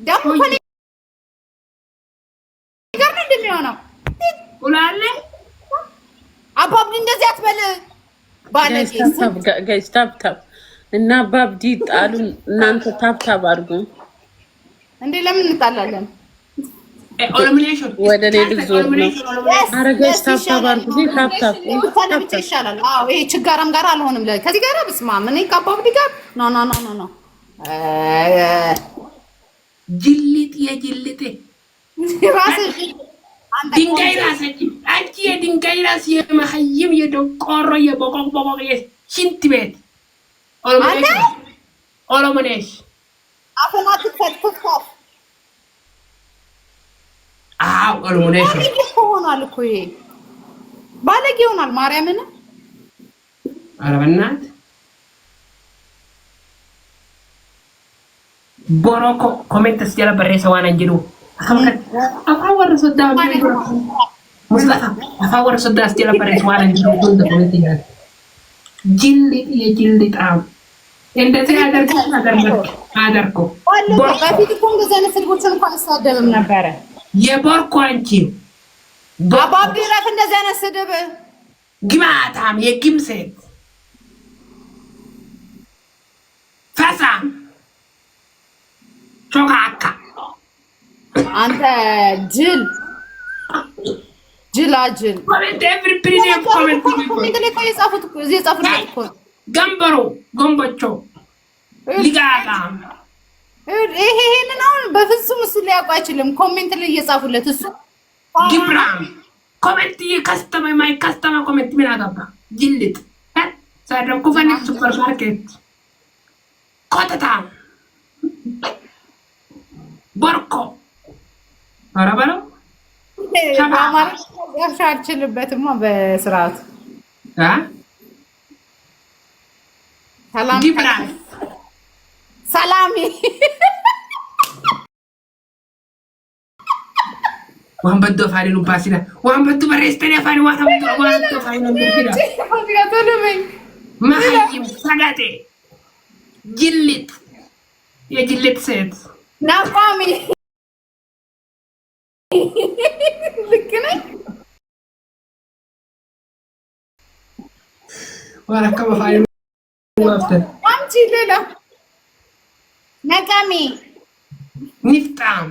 ደግሞ ከኔ ጋር ነው እንደሚሆነው ቁላለ አባብዲ እንደዚህ አትበል ባለጌ ጋይስ ታፕታፕ እና አባብዲ ጣሉ እናንተ ታፕታፕ አድርጉ እንዴ ለምን እንጣላለን ኦሎሚኔሽን ወደ ሌላ ዞር ነው አረጋሽ ታፕታፕ አድርጉ ታፕታፕ ታለብቻ ይሻላል አዎ ይሄ ችጋራም ጋር አልሆንም ከዚህ ጋር በስማ ምን ከአባብዲ ጋር ኖ ጅልጥ የጅልጥ ራስ ድንጋይ ራስ አንቺ የድንጋይ ራስ የመሀይም የደቆሮ የቦቆቦቆ ሽንት ቤት ኦሎሚኔሽ አፈናት ተጥፋ አው ኦሎሚኔሽ ሆኗል እኮ ይሄ ባለጌ ሆኗል ማርያምን ኧረ በእናት ቦሮኮ ኮሜንትስ ጀለ በሬሰዋን እንጅሉ አፋወር ሶዳ ሙስጣፋ አፋወር ሶዳ ጀለ በሬሰዋን እንጅሉ ሁሉ ኮሜንት ይላል ጅልጥ የጅልጣም እንደዚህ አደርኩ በፊት እኮ እንደዚህ አይነት ስድቦችን እንኳን አሳደብም ነበረ የቦርኮ አንቺ አባብዲ ራፍ እንደዚህ አይነት ስድብ ግማታም የግም ሴት ፈሳም ቾካካ አንተ ጅል ጅላጅል ኮሜንት ኤቭሪ ፕሪዲየም ኮሜንት የጻፉት ገንበሮ ጎንበቾ ሊጋጋ ይሄንን አሁን በፍጹም እሱ ሊያውቁ አይችልም። ኮሜንት ላይ እየጻፉለት እሱ ግብራም ኮሜንት የከስተመ ማይ ከስተመ ኮሜንት ምን አገባ ጅልጥ ሳደም ኩፈንክ ሱፐር ማርኬት ኮተታ ቦርኮ አረባሎ ሻማር ያሻችልበትማ በስርዓት ሰላም ሰላሚ ዋን በዶ ፋሪኑ ባሲና ዋን በዶ በሬስተኔ ፋሪ ዋታ ዋን በዶ ፋሪኑ ቢራ ማይም ሰጋቴ ጅልጥ የጅልጥ ሴት ናቋሚ ልክ ነኝ ወራከ በፋሪኑ ወፍተ አምጪ ሌላ ነቃሚ ንፍጣም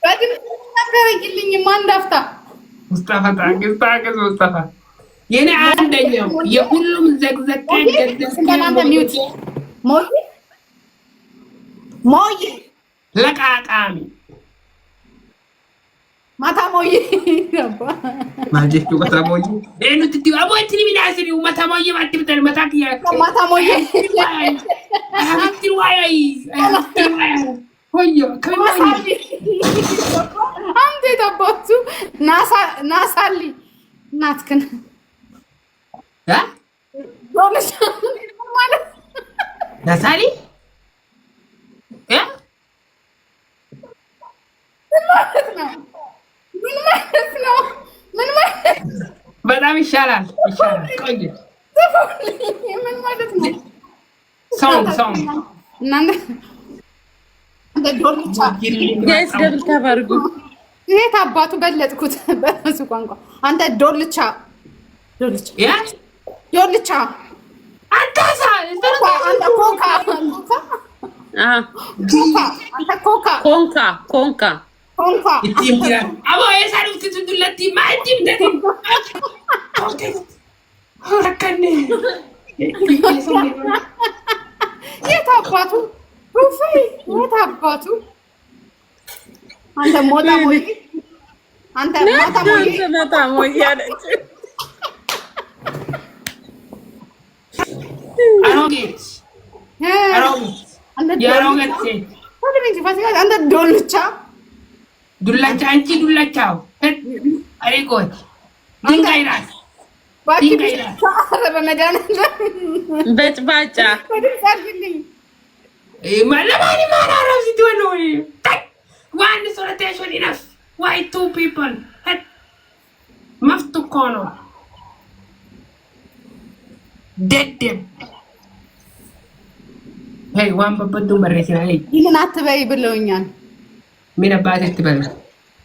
ባድም ተከረይልኝ ማንዳፍታ ሙስጣፋ ታገዝ ሙስጣፋ የኔ አንደኛው የሁሉም ዘግዘቅ እንደናንተ ሚውት ሞይ ለቃቃሚ ማታ ሞይ ማጀቱ ከተሞይ እኑ ትዲባቦ ትሪ ቢናስሪ ማታ ሞይ ማትብተን ማታኪያ ማታ ሞይ አይ ሆዮ ከማይ አንተ ተባቱ ናሳሊ ናትከን ዶለሽ ማለት ናሳሊ ምን ማለት በጣም ይሻላል ቆይ ምን ማለት ነው ሶንግ እናንተ እንደ ዶልቻ ጋይስ ደብል ታባርጉ የት አባቱ በለጥኩት በሱ ቋንቋ አንተ ዶልቻ አታሳ አንተ ኮካ አንተ ኮካ ኢቲምራ አቦ የሳሩት ትዱለቲ ማዲም ደቲ ወረከነ የት አባቱ አንተ ሞታ ሞይ ያለች አሮጌት አንተ ዱላቻ አንቺ ዱላቻው አሪጎት ድንጋይ ራስ በጭባጫ ማለማኒ ማራራው ሲትወሎ ዋን ሶለቴሽን ኢነፍ ዋይ ቱ ፒፕል መፍቱ እኮ ነው ደደብ ሄይ ዋን በበዱን በሬሲና ሄይ ይህን አትበይ ብለውኛል። ምን አባት ትበል?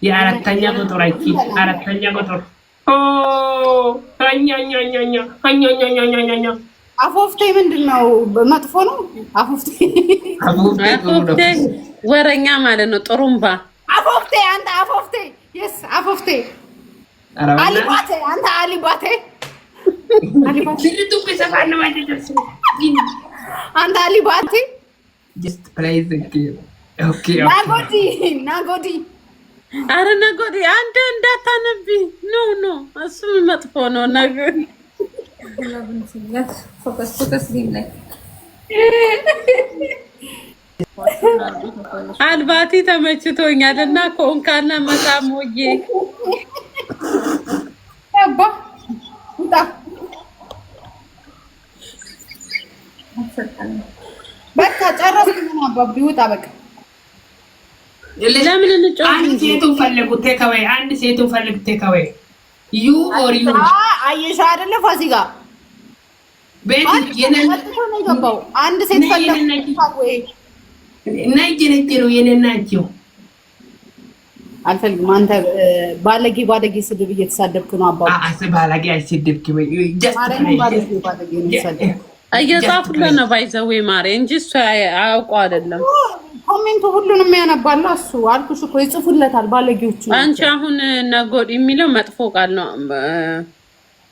የአራተኛ ቁጥር አይቺ አራተኛ ቁጥር ኛኛኛኛኛ አፎፍቴ ምንድን ነው? መጥፎ ነው አፎፍቴ። አፎፍቴ ወረኛ ማለት ነው። ጥሩምባ አፎፍቴ አንተ አፎፍቴ የስ አፎፍቴ አሊባቴ አንተ አሊባቴ ሲልቱ በሰፋን ማለት ነው። አንተ አሊባቴ just play the game. Okay. ናጎዲ አረ ነጎዲ አንተ እንዳታነቢ ኖ እሱ መጥፎ ነው ነገር ፎከስ ጌም ላይ አልባቲ ተመችቶኛል እና ኮንካና መቃሞዬ አባ በቃ ጨረስኩ። ምን አባቢ ውጣ በቃ። ለምን እንጫወት? አንድ ሴቱን ፈልጉ ቴካዌይ፣ አንድ ሴቱን ፈልጉ ቴካዌይ። ዩ ኦር ዩ አየሽ አይደለ ፋሲካ ቤት የነን ነው የገባው። አንድ ሴት ፈልጉ ወይ ናይጄሪያ ነው የነናቸው። አልፈልግም። አንተ ባለጌ ስድብ እየተሳደብክ ነው አባባ። ባለጌ አይሰድብክ ወይ ባለጌ ነው ሰደብ እየጻፉለት ነው ባይዘዌ ማሬ እንጂ እሱ አያውቀው አይደለም። ኮሜንቱ ሁሉንም ያነባል እሱ። አልኩሽ እኮ ይጽፉለታል ባለጌዎቹ። አንቺ አሁን ነጎድ የሚለው መጥፎ ቃል ነው፣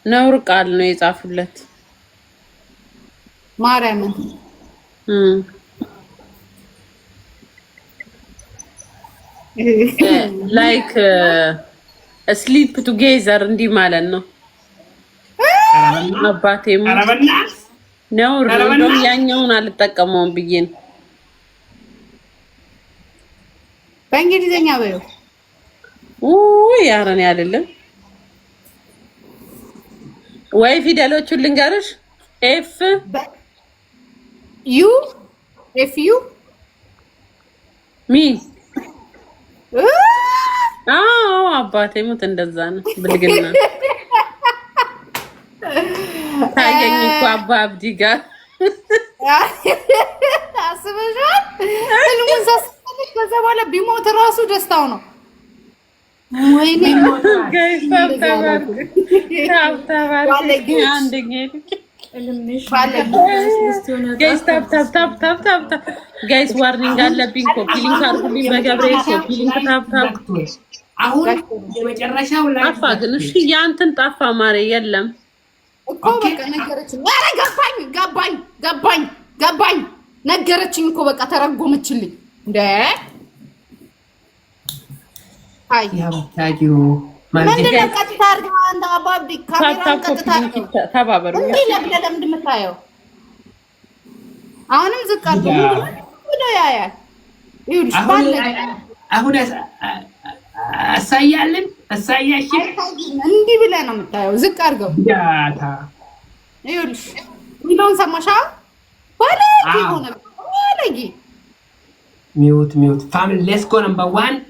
ነውር ቃል ነው የጻፉለት ማርያምን። ላይክ ስሊፕ ቱጌዘር እንዲህ ማለት ነው። አባቴም ነውር ነው። ያኛውን አልጠቀመውም ብዬ ነው። በእንግሊዘኛ በይው። ያረን አይደለም ወይ ፊደሎቹን ልንገርሽ። ኤፍ ዩ ኤፍ ዩ ሚ አባቴ ሙት እንደዛ ነው ብልግና ታየኝ እኮ አባ አብዲ ጋር አስበሻል። ህልሙን ሳስፈልግ ከዛ በኋላ ቢሞት ራሱ ደስታው ነው። ወይኔ ጋይስ ዋርኒንግ አለብኝ። ኮፒ ሊንክ አድርጉልኝ በገብርኤል ኮፒ ሊንክ ታፕታፕ። አሁን የመጨረሻው ላይ ጠፋ ግን እሺ፣ ያንተን ጠፋ ማሬ የለም እኮ በቃ ነገረችኝ። ኧረ ገባኝ ነገረችኝ እኮ በቃ ተረጎመችልኝ እንዴ። አይ ያባታጂሩ ምንድነው ቀጥታ አድርገው አንተ አባቢ ካሜራውን ቀጥታ ተባበሩ። ለምንድን ነው የምታየው? አሁንም ዝቅ አድርገው ወደ ያያል። ይኸውልሽ አሁን አሳያለን አሳያሽን እንዲህ ብለህ ነው የምታየው። ዝቅ አድርገው ያታ ይኸውልሽ ሚሊዮን ሰማሻ ባለጌ ሆነ ባለጌ። ሚውት ፋሚሊ ሌትስ ጎ ነምበር 1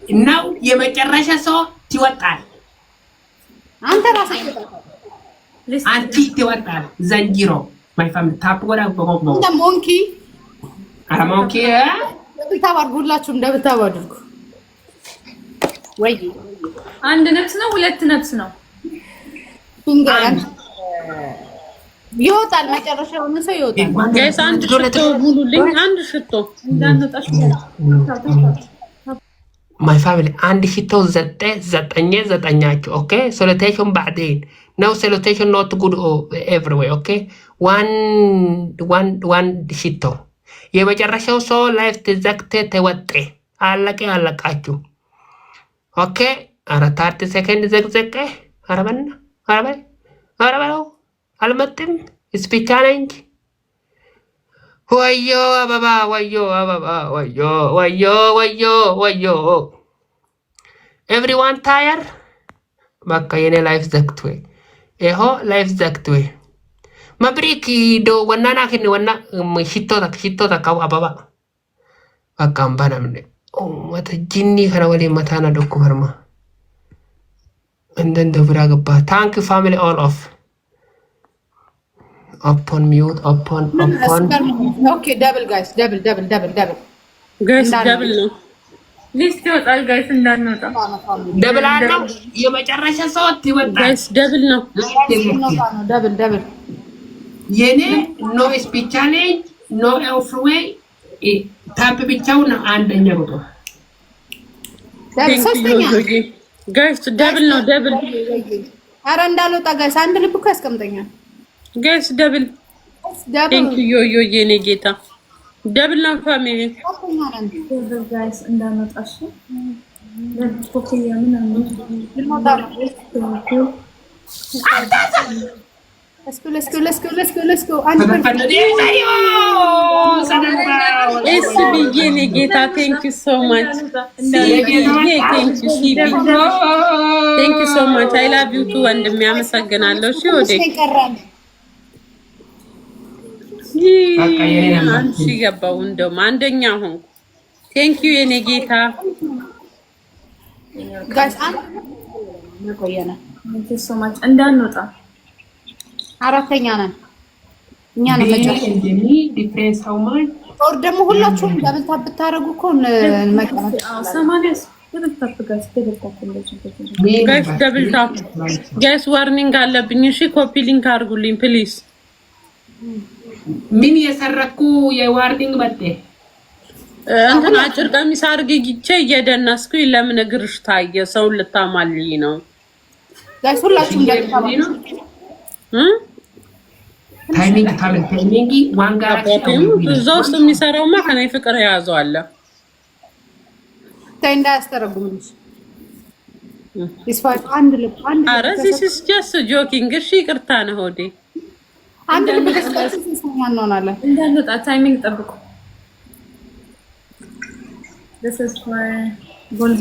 እናው የመጨረሻ ሰው ትወጣል። አንተ ራስህ ትወጣለህ። አንቺ ትወጣል። ዘንጂሮ ማይ ፋሚሊ ታፕ ጎዳ በቆቆ እንደ ሞንኪ ሞንኪ ብታባርጉላችሁ እንደብታባድርጉ ወይ አንድ ነፍስ ነው ሁለት ነፍስ ነው ይወጣል። መጨረሻውን ሰው ይወጣል። ጋይስ አንድ ሽቶ ሙሉልኝ፣ አንድ ሽቶ እንዳንጣሽ ማይ ፋሚሊ አንድ ሽቶ ዘጠኛችሁ። ኦኬ ሶሉቴሽን ባዕዴን ነው ሶሉቴሽን ኖት ጉድ ኤቭሪዌይ ኦኬ። ዋን ሽቶ የመጨረሻው ሰው ላይፍ ተዘግተ ተወጤ አለቃችሁ። ኦኬ አራት ሰከንድ ዘግዘቀ አረበለው አልመጥም ስፒቻ ነኝ። ወዮ አበባ ወዮ ኤቭሪዋን ታየር በቃ የኔ ላይፍ ዘግትዌ ይሆ ላይፍ ዘግትዌ መብሪክ ዶ ወናና ከነ ወና ሽቶ ተካው አበባ በቃ አምባናምን ወተ ጂኒ ከነ ወሌ መታና ዶኩ በርማ እንደንደ ብራ ገባ ታንክ ፋሚሊ ኦል ኦፍ upon mute, upon. Okay, double guys, double. ጋይስ ደብል ነው። ሊስት ይወጣል ጋይስ እንዳንወጣ። ደብል አለው የመጨረሻ ሰዓት ይወጣል ጋይስ ደብል ነው። double የኔ ኖ ስፒች ቻሌንጅ ኖ ኦፍዌይ ታፕ ብቻው ነው አንደኛ ቁጥር ጋይስ ደብል ነው። ደብል ኧረ እንዳልወጣ ጋይስ አንድ ልብ እኮ ያስቀምጠኛል ጋይስ ደብል ቴንክ ዩ ዮ የኔ ጌታ ደብል ነው ፋሚሊ ጋይስ እንዳንወጣሽ ለኮፍያ ምን Let's go. ኤስቢ የኔ ጌታ ቴንክ ዩ ሶ ማች ቴንክ ዩ ሶ ማች አይ ላቭ ዩ ቱ ወንድሜ አመሰግናለሁ። እሺ ወዴ አንቺ ገባው እንደውም አንደኛ ሆንኩ። ቴንክ ዩ የኔ ጌታ ጋይስ እንዳንወጣ አራተኛ ነን እኛ ነው መጨረሻ ዲፍረንስ ሃው ማች ኦር ደግሞ ሁላችሁም ደብል ታፕ ብታረጉ እኮ መቀመጥ 80 ጋይስ ደብል ታፕ ጋይስ ዋርኒንግ አለብኝ። እሺ ኮፒ ሊንክ አድርጉልኝ ፕሊዝ። ምን የሰረኩ የዋርኒንግ መጣ እንትን አጭር ቀሚስ አድርጌ እየደነስኩኝ ለምን እግርሽ ታየ? ሰው ልታማልኝ ነው ጋይስ ሁላችሁም ደብል ታፕ ታይሚንግ ዋንጋ እዛ ውስጥ የሚሰራውማ ከኔ ፍቅር የያዘው አለ። ታይ እንዳያስተረጉምልሽ ይስፋት አንድ ልብ አንድ ኧረ this is just joking። እሺ ይቅርታ ነው ሆዴ አንድ ልብ ተስፋት ሲሰማን እንሆናለን። እንዳንወጣ ታይሚንግ ጠብቁ። this is for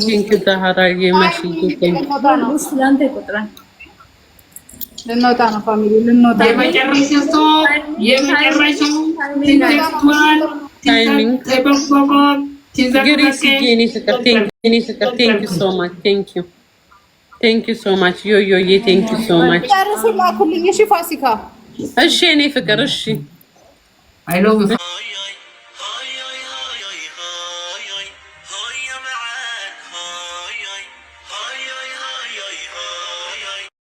ቲንክ ዳሃራዬ ማሽዬ ስላንተ ይቆጥራል። ልንወጣ ነው ፋሚሊ ልንወጣ ነው። የመጨረሻው ታይሚንግ ግሬስ የኔ ፍቅር ቴንክ ዩ ሶ ማች ቴንክ ዩ ሶ ማች ዮዮዬ ቴንክ ዩ ሶ ማች ጨርሱ ላኩልኝ። እሺ ፋሲካ እሺ የኔ ፍቅር እሺ አይ ሎቭ